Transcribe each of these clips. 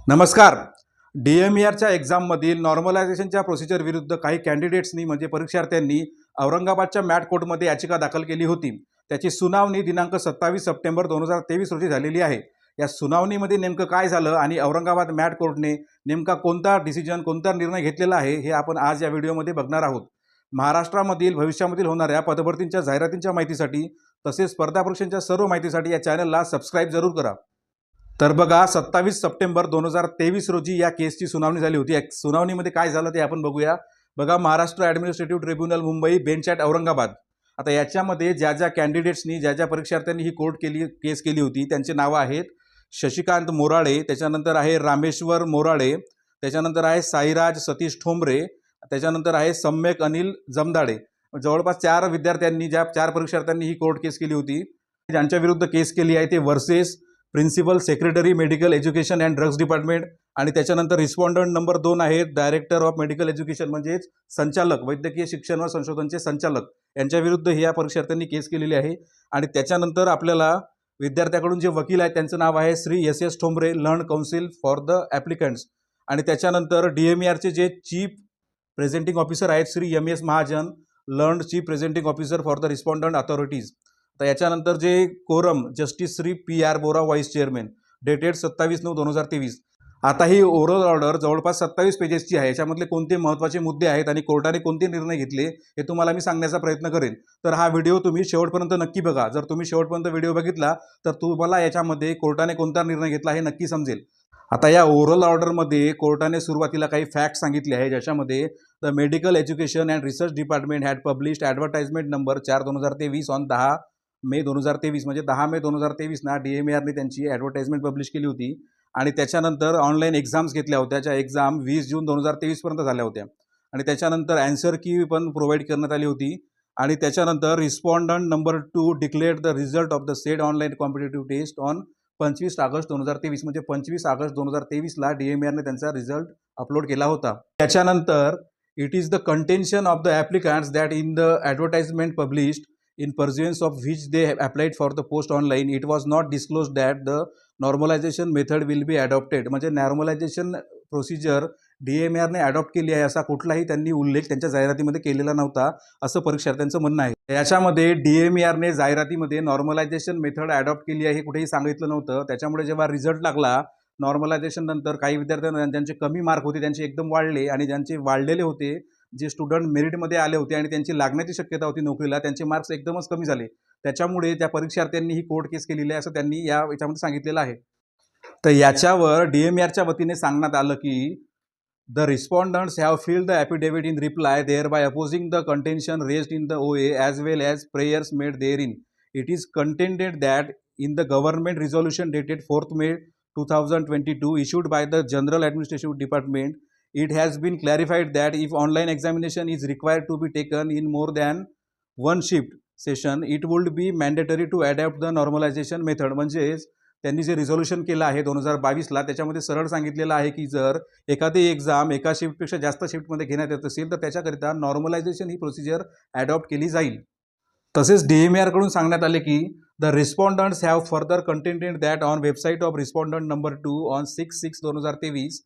नमस्कार. डी-एम-ई-आरच्या एक्झाममधील नॉर्मलायझेशनच्या प्रोसिजर विरुद्ध काही कॅन्डिडेट्सनी म्हणजे परीक्षार्थ्यांनी औरंगाबादच्या मॅट कोर्टमध्ये याचिका दाखल केली होती. त्याची सुनावणी दिनांक 27 सप्टेंबर 2023 रोजी झालेली आहे. या सुनावणीमध्ये नेमकं काय झालं आणि औरंगाबाद मॅट कोर्टने नेमका कोणता कोणता निर्णय घेतलेला आहे हे आपण आज या व्हिडिओमध्ये बघणार आहोत. महाराष्ट्रामधील भविष्यामधील होणाऱ्या पदभरतींच्या जाहिरातींच्या माहितीसाठी तसेच स्पर्धा परीक्षांच्या सर्व माहितीसाठी या चॅनलला सबस्क्राईब जरूर करा. तर बघा, 27 सप्टेंबर 2023 रोजी या केसची सुनावणी झाली होती. या सुनावणीमध्ये काय झालं ते आपण बघूया. बघा, Maharashtra administrative tribunal Mumbai bench at Aurangabad. आता याच्यामध्ये ज्या कॅन्डिडेट्सनी ज्या परीक्षार्थ्यांनी ही केस केली होती त्यांचे नावं आहेत शशिकांत मोराळे, त्याच्यानंतर आहे रामेश्वर मोराळे, त्याच्यानंतर आहे साईराज सतीश ठोंबरे, त्याच्यानंतर आहे सम्यक अनिल जमदाडे. जवळपास 4 परीक्षार्थ्यांनी ही कोर्ट केस केली होती. ज्यांच्या विरुद्ध केस केली आहे ते versus principal secretary medical education and drugs department, आणि त्याच्यानंतर रिस्पॉन्डंट नंबर 2 आहेत डायरेक्टर ऑफ मेडिकल एज्युकेशन म्हणजेच संचालक, वैद्यकीय शिक्षण व संशोधनचे संचालक, यांच्या विरुद्ध या परीक्षार्थ्यांनी केस केलेली आहे. आणि त्याच्यानंतर आपल्याला विद्यार्थ्याकडून जे वकील आहेत त्यांचं नाव आहे Shri S Thombare, learn counsel for the applicants. आणि त्याच्यानंतर डी-एम-ई-आरचे जे चीफ प्रेझेंटिंग ऑफिसर आहेत Shri M S Mahajan, learn chief presenting officer for the respondent authorities. तर याच्यानंतर जे coram justice Shri P R. Bora, vice chairman, dated 27/9/2023. आता ही ओरल ऑर्डर जवळपास 27 पेजेसची आहे. याच्यामधले कोणते महत्त्वाचे मुद्दे आहेत आणि कोर्टाने कोणते निर्णय घेतले हे तुम्हाला मी सांगण्याचा प्रयत्न करेन. तर हा व्हिडिओ तुम्ही शेवटपर्यंत नक्की बघा. जर तुम्ही शेवटपर्यंत व्हिडिओ बघितला तर तुम्हाला याच्यामध्ये कोर्टाने कोणता निर्णय घेतला हे नक्की समजेल. आता या ओरल ऑर्डरमध्ये कोर्टाने सुरुवातीला काही फॅक्ट सांगितले आहे, ज्याच्यामध्ये the medical education and research department had published advertisement number 4/2023 on 10 मे 2023, म्हणजे 10 मे 2023 डी-एम-ई-आरने त्यांची ॲडव्हर्टाइजमेंट पब्लिश केली होती. आणि त्याच्यानंतर ऑनलाईन एक्झाम्स घेतल्या होत्या. ज्या एक्झाम 20 जून 2023 झाल्या होत्या. आणि त्याच्यानंतर ॲन्सर की पण प्रोव्हाइड करण्यात आली होती. आणि त्याच्यानंतर respondent number 2 declared the result of the said online competitive test on 25 August 2023, म्हणजे 25 ऑगस्ट 2023 डी-एम-ई-आरने त्यांचा रिझल्ट अपलोड केला होता. त्याच्यानंतर it is the contention of the applicants that in the advertisement published in pursuance of which they have applied for the post online, it was not disclosed that the normalization method will be adopted. म्हणजे normalisation procedure डी-एम-ई-आरने adopt केली आहे असा कुठलाही त्यांनी उल्लेख त्यांच्या जाहिरातीमध्ये केलेला नव्हता, असं परीक्षार्थ्यांचं म्हणणं आहे. याच्यामध्ये डी-एम-ई-आरने जाहिरातीमध्ये नॉर्मलायझेशन मेथड अडॉप्ट केली आहे हे कुठेही सांगितलं नव्हतं. त्याच्यामुळे जेव्हा रिझल्ट लागला नॉर्मलायझेशन नंतर काही विद्यार्थ्यांना ज्यांचे कमी मार्क होते त्यांचे एकदम वाढले, आणि ज्यांचे वाढलेले होते, जे स्टुडंट मेरिटमध्ये आले होते आणि त्यांची लागण्याची शक्यता होती नोकरीला, त्यांचे मार्क्स एकदमच कमी झाले. त्याच्यामुळे त्या परीक्षार्थ्यांनी ही कोर्ट केस केलेली आहे असं त्यांनी याच्यामध्ये सांगितलेलं आहे. तर याच्यावर डी-एम-ई-आरच्या वतीने सांगण्यात आलं की the respondents have filed the affidavit in reply thereby opposing the contention raised in the OA as well as prayers made therein. It is contended that in the government resolution dated 4 May 2022 issued by the General Administrative Department, it has been clarified that if online examination is required to be taken in more than one shift session, it would be mandatory to adopt the normalization method. म्हणजेच त्यांनी जे resolution केलं आहे 2022ला त्याच्यामध्ये सरळ सांगितलेलं आहे की जर एखादी एक्झाम एका शिफ्टपेक्षा जास्त शिफ्टमध्ये घेण्यात येत असेल तर त्याच्याकरिता नॉर्मलायझेशन ही प्रोसिजर अडॉप्ट केली जाईल. तसेच डी-एम-ई-आरकडून सांगण्यात आले की the respondents have further contended that on website of respondent number 2 on 6/6/2023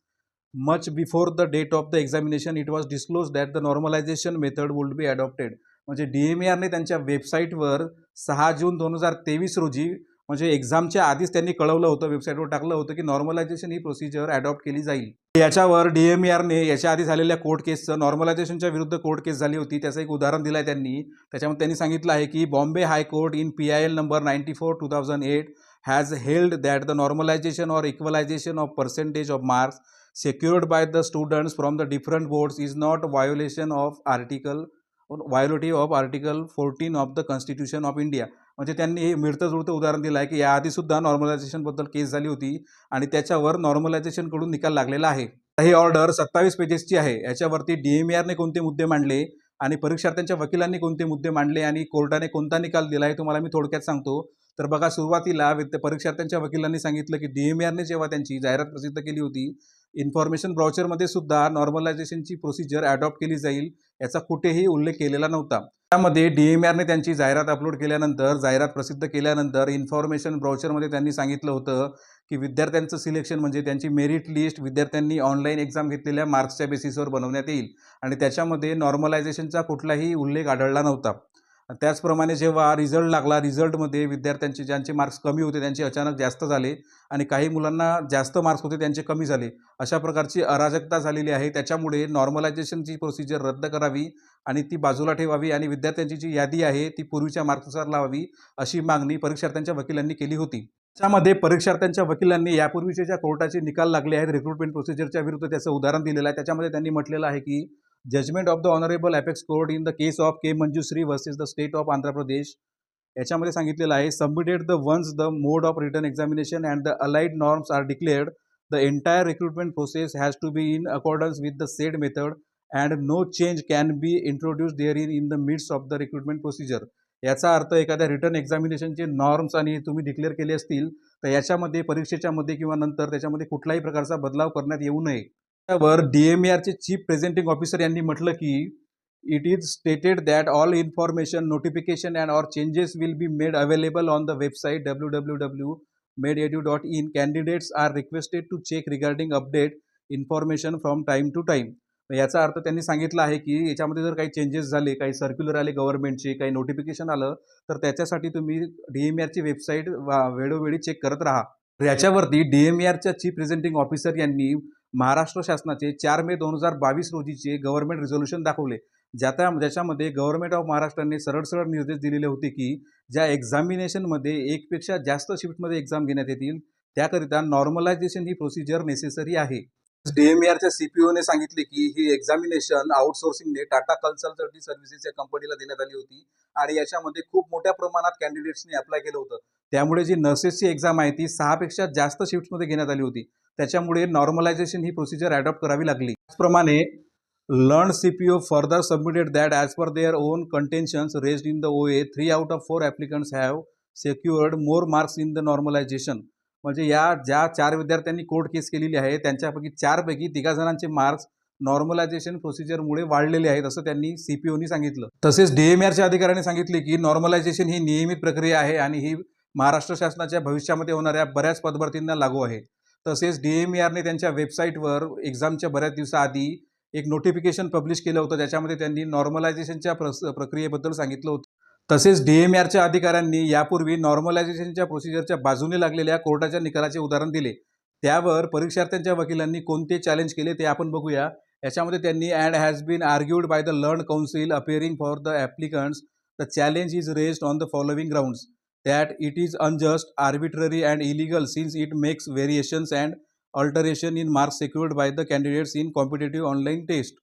much before the date of the examination it was disclosed that the normalization method would be adopted. म्हणजे डी-एम-ई-आरने त्यांच्या वेबसाईटवर 6 जून 2023 रोजी, म्हणजे एक्झामच्या आधीच त्यांनी कळवलं होतं, वेबसाईटवर टाकलं होतं की नॉर्मलायझेशन ही प्रोसिजर अडॉप्ट केली जाईल. याच्यावर डी-एम-ई-आरने याच्या आधी झालेल्या कोर्ट केसचं, नॉर्मलायझेशनच्या विरुद्ध कोर्ट केस झाली होती त्याचं एक उदाहरण दिलं आहे त्यांनी. त्याच्यामध्ये त्यांनी सांगितलं आहे की Bombay high court in PIL number 94/2008 has held that the normalisation or equalisation of percentage of marks secured by the students from the different boards is not violative of Article 14 of the Constitution of India. म्हणजे त्यांनी हे मिळतं जुळतं उदाहरण दिलं आहे की याआधीसुद्धा नॉर्मलायझेशनबद्दल केस झाली होती आणि त्याच्यावर नॉर्मलायझेशनकडून निकाल लागलेला आहे. ही ऑर्डर 27 पेजेसची आहे. याच्यावरती डी-एम-ई-आरने कोणते मुद्दे मांडले आणि परीक्षार्थ्यांच्या वकिलांनी कोणते मुद्दे मांडले आणि कोर्टाने कोणता निकाल दिला हे तुम्हाला मी थोडक्यात सांगतो. तर बघा, सुरुवातीला परीक्षार्थ्यांच्या वकिलांनी सांगितलं की डी-एम-ई-आरने जेव्हा त्यांची जाहिरात प्रसिद्ध केली होती इन्फॉर्मेशन ब्राउचरमध्ये सुद्धा नॉर्मलायझेशनची प्रोसिजर अडॉप्ट केली जाईल याचा कुठेही उल्लेख केलेला नव्हता. त्यामध्ये डी-एम-ई-आरने त्यांची जाहिरात अपलोड केल्यानंतर, जाहिरात प्रसिद्ध केल्यानंतर इन्फॉर्मेशन ब्राउचरमध्ये त्यांनी सांगितलं होतं की विद्यार्थ्यांचं सिलेक्शन म्हणजे त्यांची मेरिट लिस्ट विद्यार्थ्यांनी ऑनलाईन एक्झाम घेतलेल्या मार्क्सच्या बेसिसवर बनवण्यात येईल आणि त्याच्यामध्ये नॉर्मलायझेशनचा कुठलाही उल्लेख आढळला नव्हता. त्याचप्रमाणे जेव्हा रिझल्ट लागला, रिझल्टमध्ये विद्यार्थ्यांचे ज्यांचे मार्क्स कमी होते त्यांचे अचानक जास्त झाले आणि काही मुलांना जास्त मार्क्स होते त्यांचे कमी झाले. अशा प्रकारची अराजकता झालेली आहे. त्याच्यामुळे नॉर्मलायझेशनची प्रोसिजर रद्द करावी आणि ती बाजूला ठेवावी आणि विद्यार्थ्यांची जी यादी आहे ती पूर्वीच्या मार्क्सनुसार लावावी, अशी मागणी परीक्षार्थ्यांच्या वकिलांनी केली होती. त्यामध्ये परीक्षार्थ्यांच्या वकिलांनी यापूर्वीचे ज्या कोर्टाचे निकाल लागले आहेत रिक्रुटमेंट प्रोसिजरच्या विरुद्ध त्याचं उदाहरण दिलेलं आहे. त्याच्यामध्ये त्यांनी म्हटलेलं आहे की judgment of the honourable apex court in the case of K Manjushree versus the state of Andhra Pradesh याच्यामध्ये सांगितलेलं आहे submitted the once the mode of written examination and the allied norms are declared the entire recruitment process has to be in accordance with the said method and no change can be introduce therein the midst of the recruitment procedure. याचा अर्थ एखाद्या return एक्झामिनेशनचे norms आणि तुम्ही declare केले असतील तर याच्यामध्ये परीक्षेच्या मध्ये किंवा नंतर त्याच्यामध्ये कुठलाही प्रकारचा बदलाव करण्यात येऊ नये. त्यावर DMARचे चीफ प्रेझेंटिंग ऑफिसर यांनी म्हटलं की it is stated that all information notification and or changes will be made available on the website www.mededu.in. Candidates are requested to check regarding update information from time to time. याचा अर्थ त्यांनी सांगितलं आहे की याच्यामध्ये जर काही चेंजेस झाले, काही सर्क्युलर आले गव्हर्नमेंटचे, काही नोटिफिकेशन आलं तर त्याच्यासाठी तुम्ही DMARची वेबसाईट वेळोवेळी चेक करत राहा. याच्यावरती DMARच्या चीफ प्रेझेंटिंग ऑफिसर यांनी महाराष्ट्र शासनाचे 4 मे 2022 रोजीचे गव्हर्नमेंट रिझोल्यूशन दाखवले, ज्याच्यामध्ये गव्हर्नमेंट ऑफ महाराष्ट्राने सरळ सरळ निर्देश दिलेले होते की ज्या एक्झामिनेशनमध्ये एकपेक्षा जास्त शिफ्टमध्ये एक्झाम घेण्यात येतील त्याकरिता नॉर्मलायझेशन ही प्रोसिजर नेसेसरी आहे. DMARच्या CPOने सांगितले की ही एक्झामिनेशन आउटसोर्सिंगने टाटा कन्सल्टंसी सर्व्हिसेस या कंपनीला देण्यात आली होती आणि याच्यामध्ये खूप मोठ्या प्रमाणात कॅन्डिडेट्सनी अप्लाय केलं होतं. त्यामुळे जी नर्सेसची एक्झाम आहे ती 6 पेक्षा जास्त शिफ्टमध्ये घेण्यात आली होती. त्याच्यामुळे नॉर्मलायझेशन ही प्रोसिजर अडॉप्ट करावी लागली. त्याचप्रमाणे learned CPO further submitted that as per their own contentions raised in the OA 3 out of 4 applicants have secured more marks in the normalisation. म्हणजे ज्या 4 विद्यार्थ्यांनी कोर्ट केस केलेली आहे त्यांच्यापैकी 4 पैकी 3 जणांचे मार्क्स नॉर्मलायझेशन प्रोसिजरमुळे वाढलेले आहेत असं त्यांनी CPOनी सांगितलं. तसेच DMARच्या अधिकाऱ्यांनी सांगितले की नॉर्मलायझेशन ही नियमित प्रक्रिया आहे आणि ही महाराष्ट्र शासनाच्या भविष्यामध्ये होणाऱ्या बऱ्याच पदभरतींना लागू आहे. तसेच DMARने त्यांच्या वेबसाईटवर एक्झामच्या बऱ्याच दिवसाआधी एक नोटिफिकेशन पब्लिश केलं होतं, ज्याच्यामध्ये त्यांनी नॉर्मलायझेशनच्या प्रक्रियेबद्दल सांगितलं होतं. तसेच DMARच्या अधिकाऱ्यांनी यापूर्वी नॉर्मलायझेशनच्या प्रोसिजरच्या बाजूने लागलेल्या कोर्टाच्या निकालाचे उदाहरण दिले. त्यावर परीक्षार्थ्यांच्या वकिलांनी कोणते चॅलेंज केले ते आपण बघूया. याच्यामध्ये त्यांनी and has been argued by the learned counsel appearing for the applicants the challenge is raised on the following grounds that it is unjust, arbitrary and illegal since it makes variations and alteration in marks secured by the candidates in competitive online test.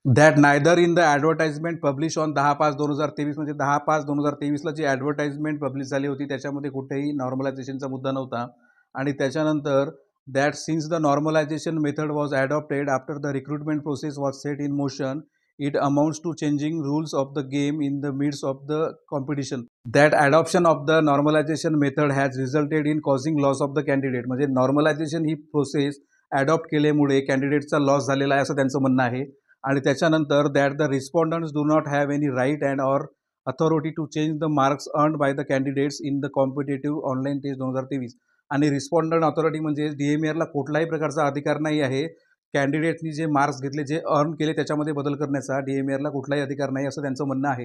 That neither in the advertisement published on 10/5/2023 म्हणजे 10/5/2023 ला जी advertisement publish झाली होती त्याच्यामध्ये कुठेही नॉर्मलायझेशनचा मुद्दा नव्हता. आणि त्याच्यानंतर that since the normalization method was adopted after the recruitment process was set in motion, it amounts to changing rules of the game in the midst of the competition. That adoption of the normalization method has resulted in causing loss of the candidate. म्हणजे normalisation ही process adopt केल्यामुळे कॅन्डिडेटचा loss झालेला आहे असं त्यांचं म्हणणं आहे. आणि त्याच्यानंतर that the respondents do not have any right and or authority to change the marks earned by the candidates in the competitive online test 2023. आणि रिस्पॉन्डंट अथॉरिटी म्हणजे DMARला कुठलाही प्रकारचा अधिकार नाही आहे कॅन्डिडेट्सनी जे मार्क्स घेतले, जे अर्न केले त्याच्यामध्ये बदल करण्याचा DMARला कुठलाही अधिकार नाही असं त्यांचं म्हणणं आहे.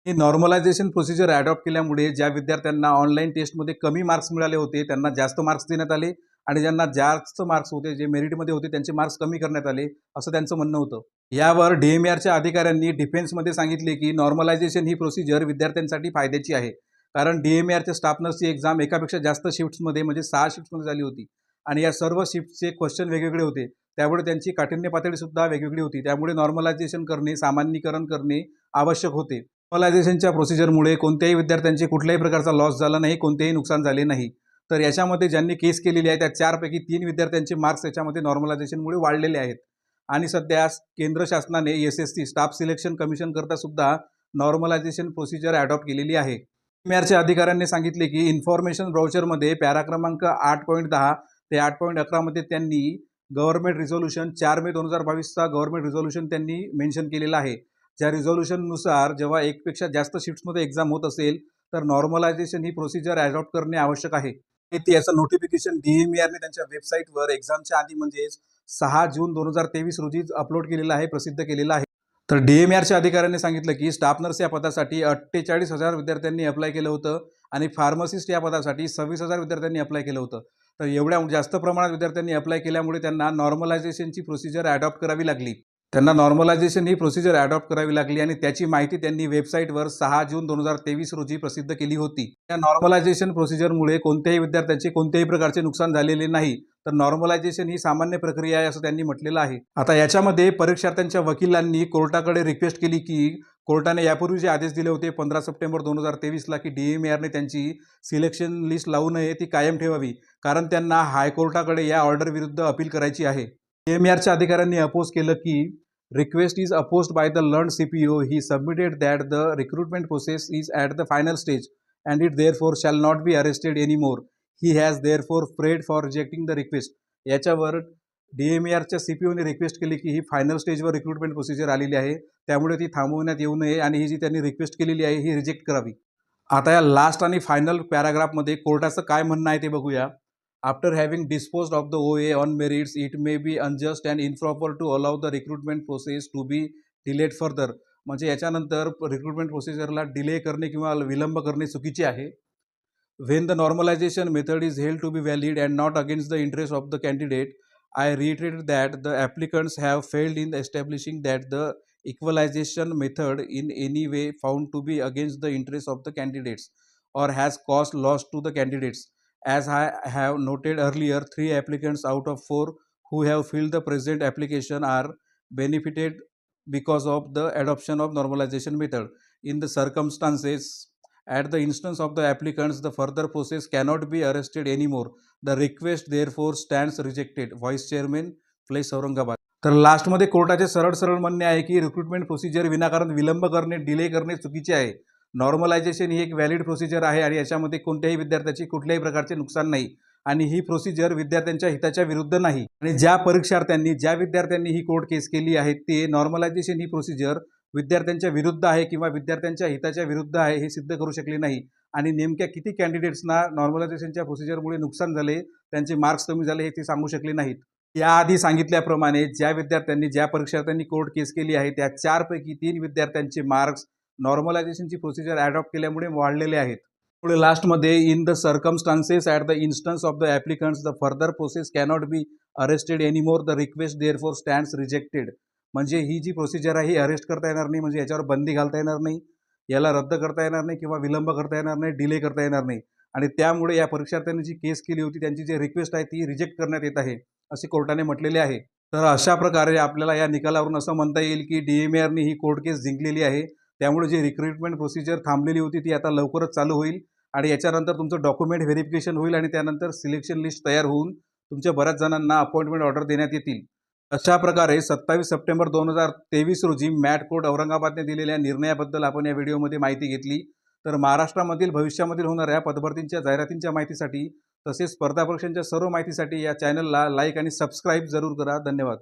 ही नॉर्मलायझेशन प्रोसिजर अडॉप्ट केल्यामुळे ज्या विद्यार्थ्यांना ऑनलाईन टेस्टमध्ये कमी मार्क्स मिळाले होते त्यांना जास्त मार्क्स देण्यात आले आणि ज्यांना जास्त मार्क्स होते, जे मेरिटमध्ये होते, त्यांचे मार्क्स कमी करण्यात आले असं त्यांचं म्हणणं होतं. यावर DMARच्या अधिकाऱ्यांनी डिफेन्समध्ये सांगितले की नॉर्मलायझेशन ही प्रोसिजर विद्यार्थ्यांसाठी फायद्याची आहे, कारण DMARच्या स्टाफ नर्सची एक्झाम एकापेक्षा जास्त शिफ्ट्समध्ये म्हणजे 6 शिफ्ट्समध्ये झाली होती आणि या सर्व शिफ्टचे क्वेश्चन वेगवेगळे होते. त्यामुळे त्यांची काठिण्य पातळीसुद्धा वेगवेगळी होती. त्यामुळे नॉर्मलायझेशन करणे, सामान्यीकरण करणे आवश्यक होते. नॉर्मलायझेशनच्या प्रोसिजरमुळे कोणत्याही विद्यार्थ्यांचे कुठल्याही प्रकारचा लॉस झाला नाही, कोणतेही नुकसान झाले नाही. तर याच्यामध्ये ज्यांनी केस केलेली आहे त्या 4 पैकी 3 विद्यार्थ्यांचे मार्क्स याच्यामध्ये नॉर्मलायझेशनमुळे वाढलेले आहेत. आणि सध्या केंद्र शासनाने SSC स्टाफ सिलेक्शन कमिशन करता सुद्धा नॉर्मलायझेशन प्रोसिजर अडॉप्ट केलेली आहे. DMARच्या अधिकाऱ्यांनी सांगितले की इन्फॉर्मेशन ब्राउचरमध्ये पॅरा क्रमांक 8.10 ते 8.11 मध्ये त्यांनी गव्हर्नमेंट रिझोल्यूशन 4 मे 2022चा गव्हर्नमेंट रिझोल्यूशन त्यांनी मेन्शन केलेला आहे. ज्या रिझोल्यूशननुसार जेव्हा एकपेक्षा जास्त शिफ्ट्समध्ये एक्झाम होत असेल तर नॉर्मलायझेशन ही प्रोसिजर अडॉप्ट करणे आवश्यक आहे. ते याचं नोटिफिकेशन DMERने त्यांच्या वेबसाईटवर एक्झामच्या आधी म्हणजेच 6 जून 2023 रोजी अपलोड केलेलं आहे, प्रसिद्ध केलेलं आहे. तर DMERच्या अधिकाऱ्यांनी सांगितलं की स्टाफ नर्स या पदासाठी 48,000 विद्यार्थ्यांनी अप्लाय केलं होतं आणि फार्मसिस्ट या पदासाठी 26,000 विद्यार्थ्यांनी अप्लाय केलं होतं. तर एवढ्या जास्त प्रमाणात विद्यार्थ्यांनी अप्लाय केल्यामुळे त्यांना नॉर्मलायझेशनची प्रोसिजर अडॉप्ट करावी लागली. त्यांना नॉर्मलायझेशन ही प्रोसिजर अडॉप्ट करावी लागली आणि त्याची माहिती त्यांनी वेबसाईटवर 6 जून 2023 रोजी प्रसिद्ध केली होती. या नॉर्मलायझेशन प्रोसिजरमुळे कोणत्याही विद्यार्थ्याचे कोणत्याही प्रकारचे नुकसान झालेले नाही. तर नॉर्मलायझेशन ही सामान्य प्रक्रिया आहे असं त्यांनी म्हटलेलं आहे. आता याच्यामध्ये परीक्षार्थ्यांच्या वकिलांनी कोर्टाकडे रिक्वेस्ट केली की कोर्टाने यापूर्वी जे आदेश दिले होते 15 सप्टेंबर 2023ला की DMERने त्यांची सिलेक्शन लिस्ट लावू नये ती कायम ठेवावी, कारण त्यांना हायकोर्टाकडे या ऑर्डर विरुद्ध अपील करायची आहे. DMERच्या अधिकाऱ्यांनी अपोज केलं की request is opposed by the learned CPO. He submitted that the recruitment process is at the final stage and it therefore shall not be arrested anymore. He has therefore prayed for rejecting the request. याच्यावर DMERच्या CPOने request केली की ही final स्टेजवर recruitment procedure आलेली आहे, त्यामुळे ती थांबवण्यात येऊ नये आणि ही जी त्यांनी रिक्वेस्ट केलेली आहे ही रिजेक्ट करावी. आता या लास्ट आणि फायनल पॅराग्राफमध्ये कोर्टाचं काय म्हणणं आहे ते बघूया. After having disposed of the OA on merits, it may be unjust and improper to allow the recruitment process to be delayed further. म्हणजे याच्यानंतर रिक्रुटमेंट प्रोसिजरला डिले करणे किंवा विलंब करणे चुकीचे आहे. When the normalization method is held to be valid and not against the interest of the candidate, I reiterate that the applicants have failed in establishing that the equalization method in any way found to be against the interest of the candidates or has caused loss to the candidates. As I have noted earlier, 3 applicants out of 4 who have filled the present application are benefited because of the adoption of normalization method. In the circumstances, at the instance of the applicants, the further process cannot be arrested anymore. The request therefore stands rejected. Vice Chairman, Place Aurangabad. तर लास्टमध्ये कोर्टाचे सरळ म्हणणे आहे की recruitment procedure विनाकारण विलंब करणे, delay करणे चुकीचे आहे. नॉर्मलायझेशन ही एक व्हॅलिड प्रोसिजर आहे आणि याच्यामध्ये कोणत्याही विद्यार्थ्याची कुठल्याही प्रकारचे नुकसान नाही आणि ही प्रोसिजर विद्यार्थ्यांच्या हिताच्या विरुद्ध नाही. आणि ज्या परीक्षार्थ्यांनी ज्या विद्यार्थ्यांनी ही कोर्ट केस केली आहे ते नॉर्मलायझेशन ही प्रोसिजर विद्यार्थ्यांच्या विरुद्ध आहे किंवा विद्यार्थ्यांच्या हिताच्या विरुद्ध आहे हे सिद्ध करू शकले नाही. आणि नेमक्या किती कॅन्डिडेट्सना नॉर्मलायझेशनच्या प्रोसिजरमुळे नुकसान झाले, त्यांचे मार्क्स कमी झाले हे ते सांगू शकले नाहीत. याआधी सांगितल्याप्रमाणे ज्या विद्यार्थ्यांनी ज्या परीक्षार्थ्यांनी कोर्ट केस केली आहे त्या 4 पैकी 3 विद्यार्थ्यांचे मार्क्स नॉर्मलायझेशनची प्रोसिजर अडॉप्ट केल्यामुळे वाढलेले आहेत. पुढे लास्टमध्ये in the circumstances at the instance of the applicants the further process cannot be arrested anymore. The request therefore stands rejected. म्हणजे ही जी प्रोसिजर आहे ही अरेस्ट करता येणार नाही, म्हणजे याच्यावर बंदी घालता येणार नाही, याला रद्द करता येणार नाही किंवा विलंब करता येणार नाही, डिले करता येणार नाही. आणि त्यामुळे या परीक्षार्थ्यांनी जी केस केली होती त्यांची जी रिक्वेस्ट आहे ती रिजेक्ट करण्यात येत आहे असे कोर्टाने म्हटलेले आहे. तर अशा प्रकारे आपल्याला या निकालावरून असं म्हणता येईल की DMERने ही कोर्ट केस जिंकलेली आहे. त्यामुळे जी रिक्रुटमेंट प्रोसिजर थांबलेली होती ती आता लवकरच चालू होईल आणि याच्यानंतर तुमचं डॉक्युमेंट व्हेरिफिकेशन होईल आणि त्यानंतर सिलेक्शन लिस्ट तयार होऊन तुमच्या बऱ्याच जणांना अपॉइंटमेंट ऑर्डर देण्यात येतील. अशा प्रकारे 27 सप्टेंबर 2023 रोजी मॅट कोर्ट औरंगाबादने दिलेल्या निर्णयाबद्दल आपण या व्हिडिओमध्ये माहिती घेतली. तर महाराष्ट्रामधील भविष्यामधील होणाऱ्या पदभरतींच्या जाहिरातींच्या माहितीसाठी तसेच स्पर्धा परीक्षांच्या सर्व माहितीसाठी या चॅनलला लाईक आणि सबस्क्राईब जरूर करा. धन्यवाद.